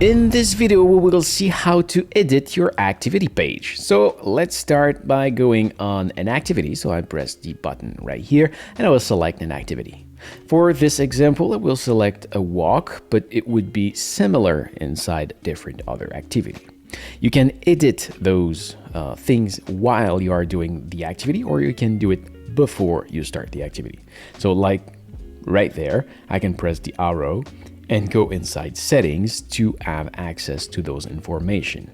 In this video, we will see how to edit your activity page. So let's start by going on an activity. So I press the button right here and I will select an activity. For this example, I will select a walk, but it would be similar inside different other activity. You can edit those things while you are doing the activity, or you can do it before you start the activity. So like right there, I can press the arrow and go inside settings to have access to those information.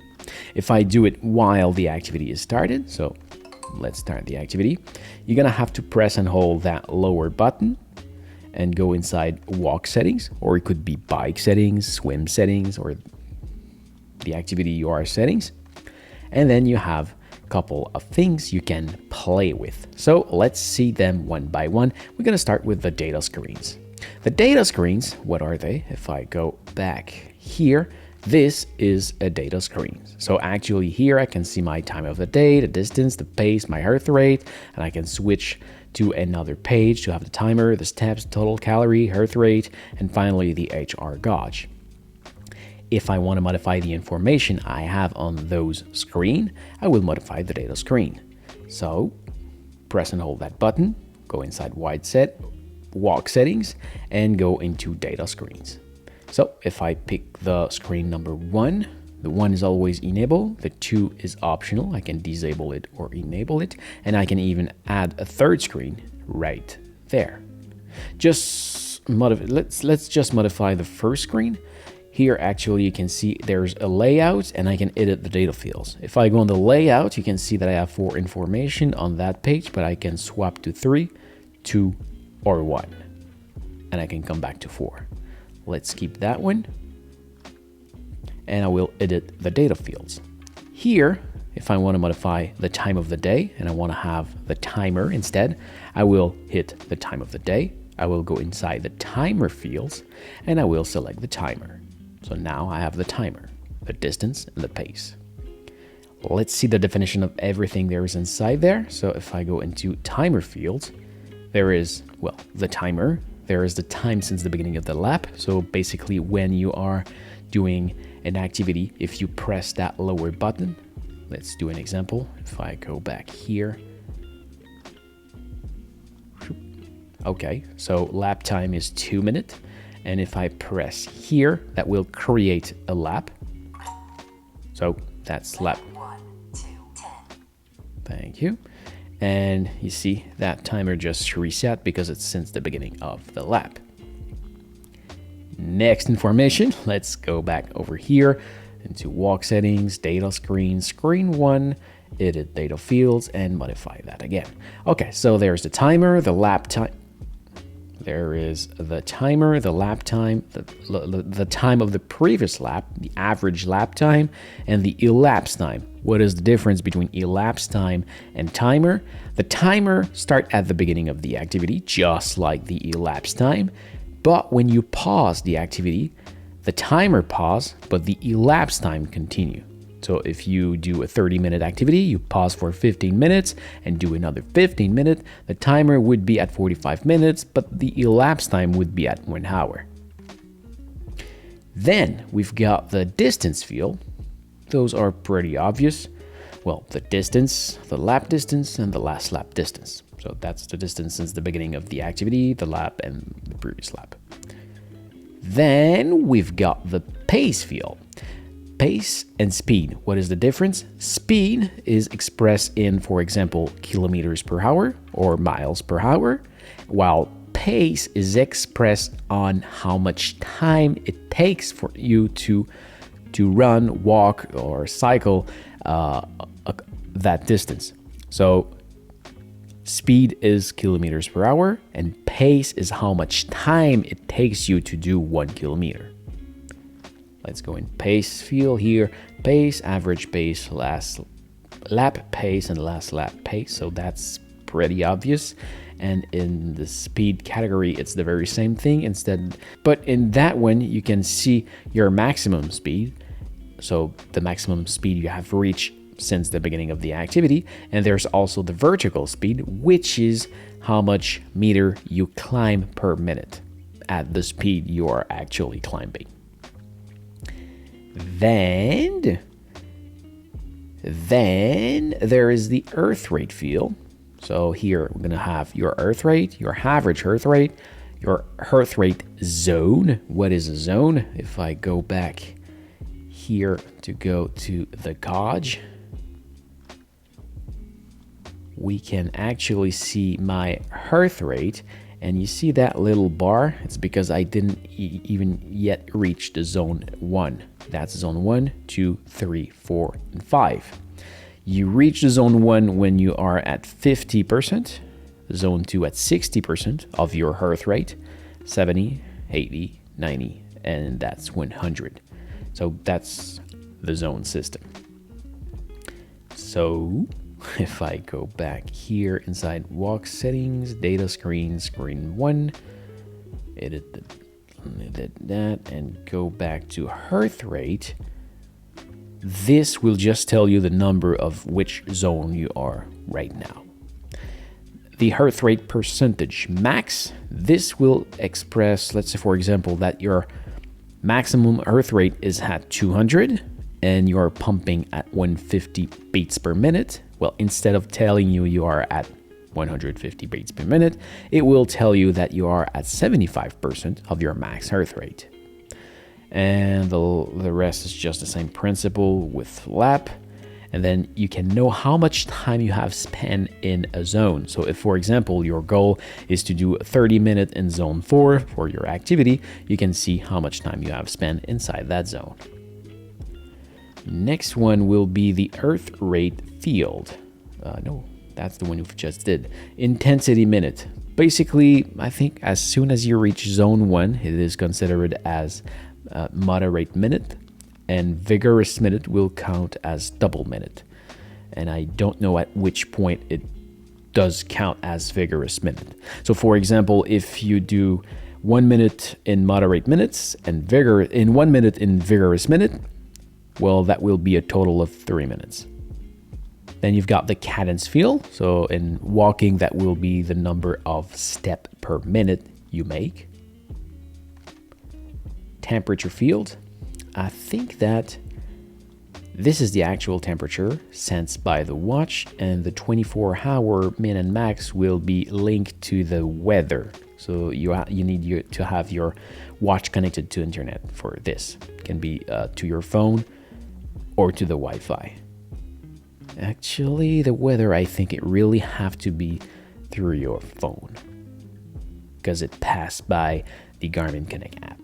If I do it while the activity is started, so let's start the activity, you're gonna have to press and hold that lower button and go inside walk settings, or it could be bike settings, swim settings, or the activity UR settings. And then you have a couple of things you can play with. So let's see them one by one. We're gonna start with the data screens. The data screens, what are they? If I go back here, this is a data screen. So actually here I can see my time of the day, the distance, the pace, my heart rate, and I can switch to another page to have the timer, the steps, total calorie, heart rate, and finally the HR gauge. If I want to modify the information I have on those screen, I will modify the data screen. So press and hold that button, go inside walk settings, and go into data screens. So if I pick the screen number 1, the 1 is always enabled, the 2 is optional. I can disable it or enable it, and I can even add a third screen right there. Let's just modify the first screen. Here actually you can see there's a layout and I can edit the data fields. If I go on the layout, you can see that I have 4 information on that page, but I can swap to 3, 2, or 1, and I can come back to 4. Let's keep that one, and I will edit the data fields. Here, if I want to modify the time of the day and I want to have the timer instead, I will hit the time of the day. I will go inside the timer fields and I will select the timer. So now I have the timer, the distance, and the pace. Let's see the definition of everything there is inside there. So if I go into timer fields, there is, well, the timer. There is the time since the beginning of the lap. So basically when you are doing an activity, if you press that lower button, let's do an example. If I go back here. Okay, so lap time is 2 minutes. And if I press here, that will create a lap. So that's lap 1, 2, 10. Thank you. And you see that timer just reset because it's since the beginning of the lap. Next information, let's go back over here into walk settings, data screen, screen 1, edit data fields, and modify that again. Okay, so there's the timer, the lap time. There is the timer, the lap time, the time of the previous lap, the average lap time, and the elapsed time. What is the difference between elapsed time and timer? The timer starts at the beginning of the activity, just like the elapsed time. But when you pause the activity, the timer pauses, but the elapsed time continues. So if you do a 30-minute activity, you pause for 15 minutes and do another 15 minutes, the timer would be at 45 minutes, but the elapsed time would be at 1 hour. Then we've got the distance field. Those are pretty obvious. Well, the distance, the lap distance, and the last lap distance. So that's the distance since the beginning of the activity, the lap, and the previous lap. Then we've got the pace field. Pace and speed. What is the difference? Speed is expressed in, for example, kilometers per hour or miles per hour, while pace is expressed on how much time it takes for you to run, walk, or cycle that distance. So speed is kilometers per hour, and pace is how much time it takes you to do 1 kilometer. Let's go in pace field here. Pace, average pace, last lap pace, and last lap pace. So that's pretty obvious. And in the speed category, it's the very same thing instead. But in that one, you can see your maximum speed. So the maximum speed you have reached since the beginning of the activity. And there's also the vertical speed, which is how much meter you climb per minute at the speed you are actually climbing. Then there is the earth rate field. So here we're going to have your earth rate, your average earth rate, your earth rate zone. What is a zone? If I go back here to go to the gauge, we can actually see my earth rate. And you see that little bar? It's because I didn't even yet reach the zone 1. That's zone 1, 2, 3, 4, and 5. You reach the zone 1 when you are at 50%, zone 2 at 60% of your earth rate, 70, 80, 90, and that's 100. So that's the zone system. So if I go back here inside walk settings, data screen, screen 1, edit that, and go back to earth rate, this will just tell you the number of which zone you are right now. The earth rate percentage max, this will express, let's say for example, that your maximum earth rate is at 200 and you're pumping at 150 beats per minute. Well, instead of telling you are at 150 beats per minute, it will tell you that you are at 75% of your max earth rate. And the rest is just the same principle with lap. And then you can know how much time you have spent in a zone. So if, for example, your goal is to do 30 minutes in zone 4 for your activity, you can see how much time you have spent inside that zone. Next one will be the earth rate field. No, that's the one we just did. Intensity minute. Basically, I think as soon as you reach zone 1, it is considered as moderate minute, and vigorous minute will count as double minute. And I don't know at which point it does count as vigorous minute. So for example, if you do 1 minute in moderate minutes and 1 minute in vigorous minute, well, that will be a total of 3 minutes. Then you've got the cadence field. So in walking, that will be the number of steps per minute you make. Temperature field. I think that this is the actual temperature sensed by the watch, and the 24-hour min and max will be linked to the weather. So you need to have your watch connected to internet for this. It can be to your phone or to the Wi-Fi. Actually, the weather, I think it really have to be through your phone because it passed by the Garmin Connect app.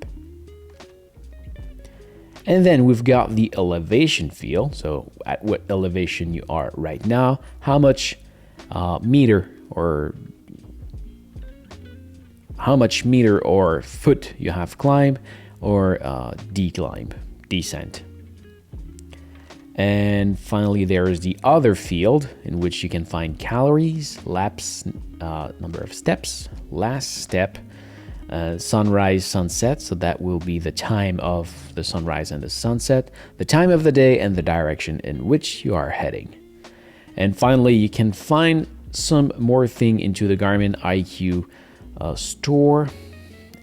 And then we've got the elevation field. So at what elevation you are right now, how much meter or foot you have climbed or descent. And finally, there is the other field in which you can find calories, laps, number of steps, last step, sunrise, sunset. So that will be the time of the sunrise and the sunset, the time of the day, and the direction in which you are heading. And finally, you can find some more thing into the Garmin IQ store.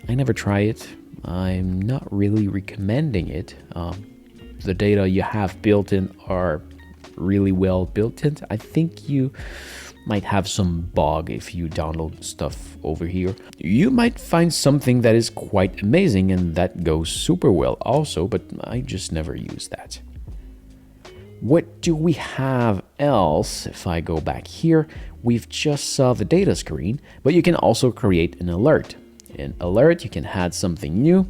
I never try it. I'm not really recommending it. The data you have built in are really well built in. I think you might have some bug if you download stuff over here. You might find something that is quite amazing and that goes super well also, but I just never use that. What do we have else? If I go back here, we've just saw the data screen, but you can also create an alert. In alert, you can add something new.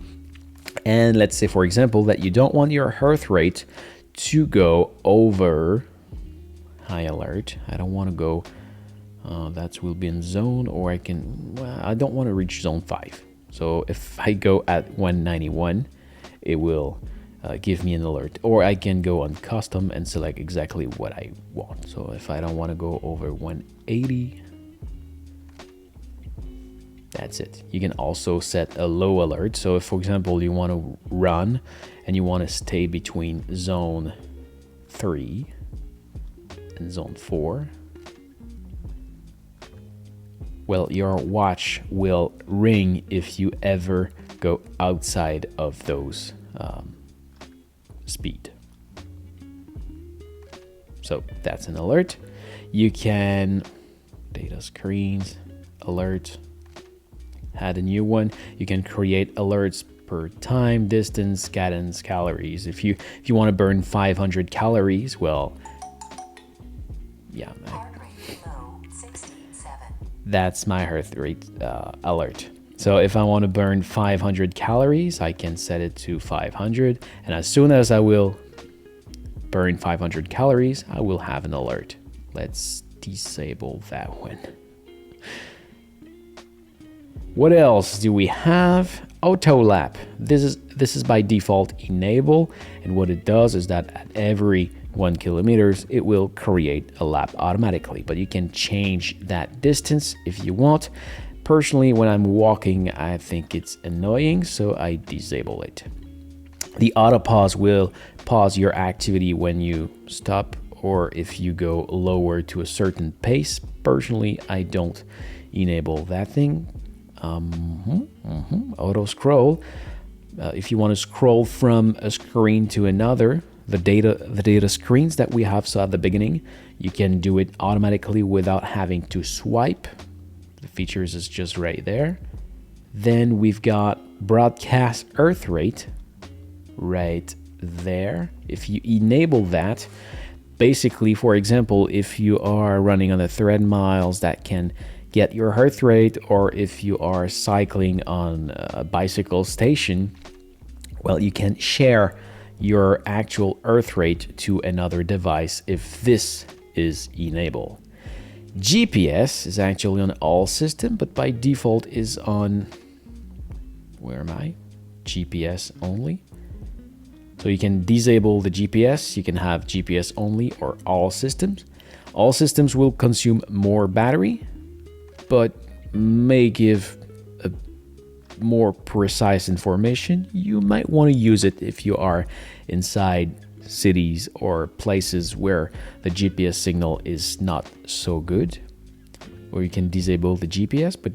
And let's say, for example, that you don't want your heart rate to go over high alert. I don't want to go, that will be in zone, or I don't want to reach zone 5. So if I go at 191, it will give me an alert. Or I can go on custom and select exactly what I want. So if I don't want to go over 180, that's it. You can also set a low alert. So if, for example, you want to run and you want to stay between zone 3 and zone 4, well, your watch will ring if you ever go outside of those speed. So that's an alert. You can data screens, alert, add a new one. You can create alerts per time, distance, cadence, calories. If you want to burn 500 calories, well, yeah, that's my heart rate alert. So if I want to burn 500 calories, I can set it to 500, and as soon as I will burn 500 calories, I will have an alert. Let's disable that one. What else do we have? Auto lap. This is by default enable, and what it does is that at every 1 kilometers it will create a lap automatically, but you can change that distance if you want. Personally, when I'm walking, I think it's annoying, so I disable it. The auto pause will pause your activity when you stop or if you go lower to a certain pace. Personally, I don't enable that thing. Auto scroll. If you want to scroll from a screen to another, the data screens that we have saw at the beginning, you can do it automatically without having to swipe. The features is just right there. Then we've got broadcast earth rate right there. If you enable that, basically, for example, if you are running on the thread miles, that can get your heart rate, or if you are cycling on a bicycle station, well, you can share your actual earth rate to another device if this is enabled. GPS is actually on all system, but by default is on, where am I? GPS only. So you can disable the GPS, you can have GPS only or all systems. All systems will consume more battery, but may give a more precise information. You might want to use it if you are inside cities or places where the GPS signal is not so good. Or you can disable the GPS, but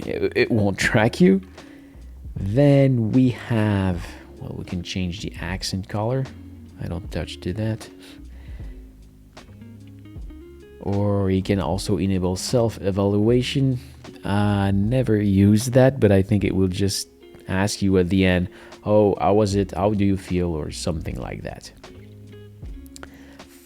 it won't track you. Then we have, well, we can change the accent color. I don't touch to that. Or you can also enable self-evaluation. Never use that, but I think it will just ask you at the end, oh, how was it? How do you feel? Or something like that.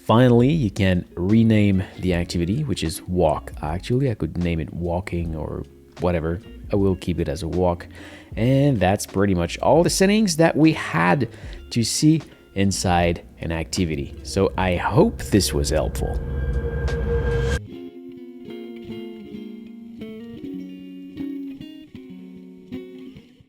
Finally, you can rename the activity, which is walk. Actually, I could name it walking or whatever. I will keep it as a walk. And that's pretty much all the settings that we had to see inside an activity. So I hope this was helpful.